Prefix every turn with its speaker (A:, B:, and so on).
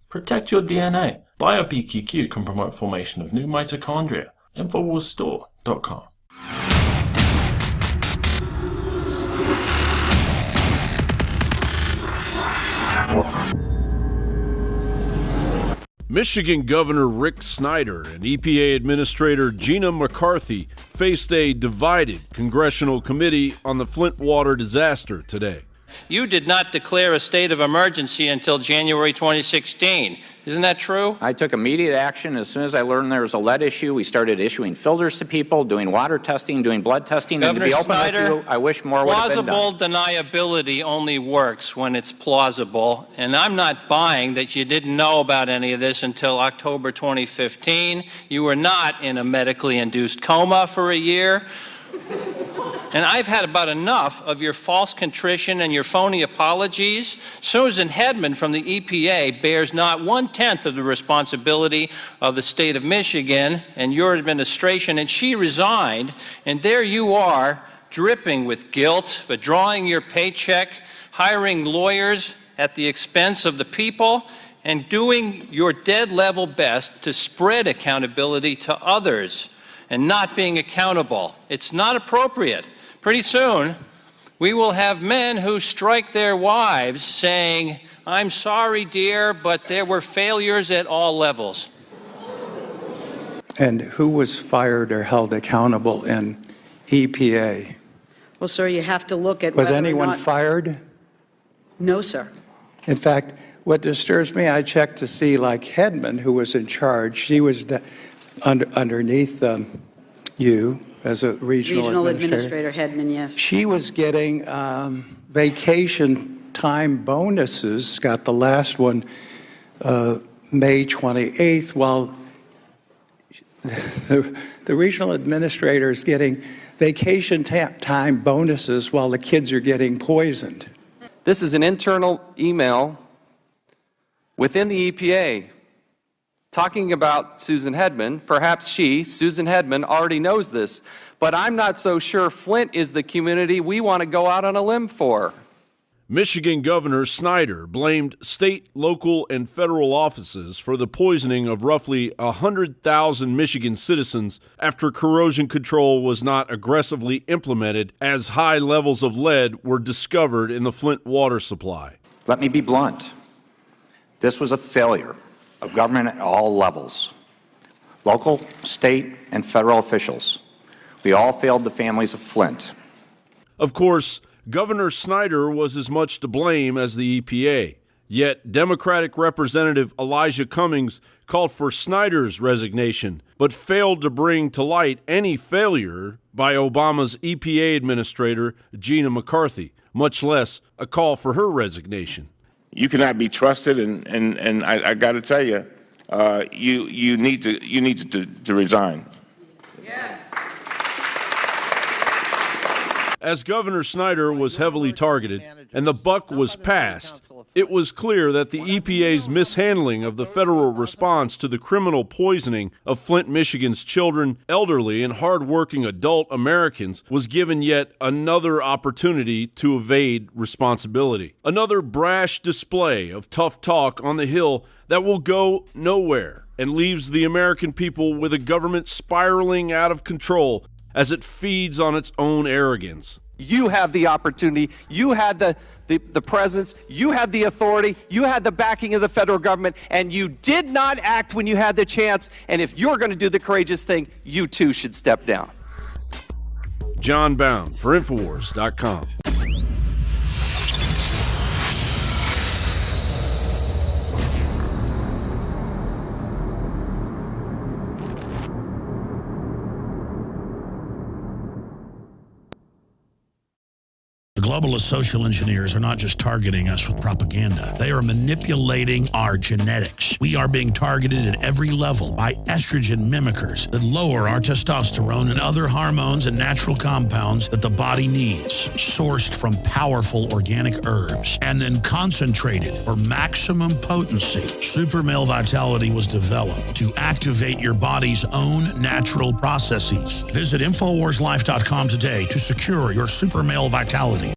A: Protect your DNA. BioPQQ can promote formation of new mitochondria. Infowarsstore.com.
B: Michigan Governor Rick Snyder and EPA Administrator Gina McCarthy faced a divided congressional committee on the Flint Water disaster today.
C: You did not declare a state of emergency until January 2016. Isn't that true?
D: I took immediate action. As soon as I learned there was a lead issue, we started issuing filters to people, doing water testing, doing blood testing.
C: Governor
D: and to be open
C: Snyder,
D: with you, I wish more would have been done.
C: Plausible deniability only works when it's plausible, and I'm not buying that you didn't know about any of this until October 2015. You were not in a medically induced coma for a year. And I've had about enough of your false contrition and your phony apologies. Susan Hedman from the EPA bears not 1/10 of the responsibility of the state of Michigan and your administration, and she resigned, and there you are, dripping with guilt, withdrawing your paycheck, hiring lawyers at the expense of the people, and doing your dead-level best to spread accountability to others and not being accountable. It's not appropriate. Pretty soon, we will have men who strike their wives saying, "I'm sorry, dear, but there were failures at all levels."
E: And who was fired or held accountable in EPA?
F: Well, sir, you have to look at
E: Was
F: whether or
E: anyone
F: not...
E: fired?
F: No, sir.
E: In fact, what disturbs me, I checked to see, like Hedman, who was in charge, she was underneath you as a regional
F: administrator Hedman, yes.
E: She was getting vacation time bonuses, got the last one May 28th, while the regional administrator is getting vacation time bonuses while the kids are getting poisoned.
G: This is an internal email within the EPA talking about Susan Hedman. Perhaps Susan Hedman, already knows this, but I'm not so sure Flint is the community we want to go out on a limb for.
B: Michigan Governor Snyder blamed state, local, and federal offices for the poisoning of roughly 100,000 Michigan citizens after corrosion control was not aggressively implemented as high levels of lead were discovered in the Flint water supply.
D: Let me be blunt. This was a failure of government at all levels, local, state, and federal officials. We all failed the families of Flint.
B: Of course, Governor Snyder was as much to blame as the EPA, yet Democratic Representative Elijah Cummings called for Snyder's resignation, but failed to bring to light any failure by Obama's EPA Administrator Gina McCarthy, much less a call for her resignation.
H: You cannot be trusted, and I got to tell you, you need to resign.
F: Yes.
B: As Governor Snyder was heavily targeted and the buck was passed, it was clear that the EPA's mishandling of the federal response to the criminal poisoning of Flint, Michigan's children, elderly, and hardworking adult Americans was given yet another opportunity to evade responsibility. Another brash display of tough talk on the Hill that will go nowhere and leaves the American people with a government spiraling out of control as it feeds on its own arrogance.
G: You have the opportunity, you had the presence, you had the authority, you had the backing of the federal government, and you did not act when you had the chance. And if you're going to do the courageous thing, you too should step down.
B: John Bound for Infowars.com.
I: The globalist social engineers are not just targeting us with propaganda. They are manipulating our genetics. We are being targeted at every level by estrogen mimickers that lower our testosterone and other hormones and natural compounds that the body needs, sourced from powerful organic herbs, and then concentrated for maximum potency. Super Male Vitality was developed to activate your body's own natural processes. Visit InfoWarsLife.com today to secure your Super Male Vitality.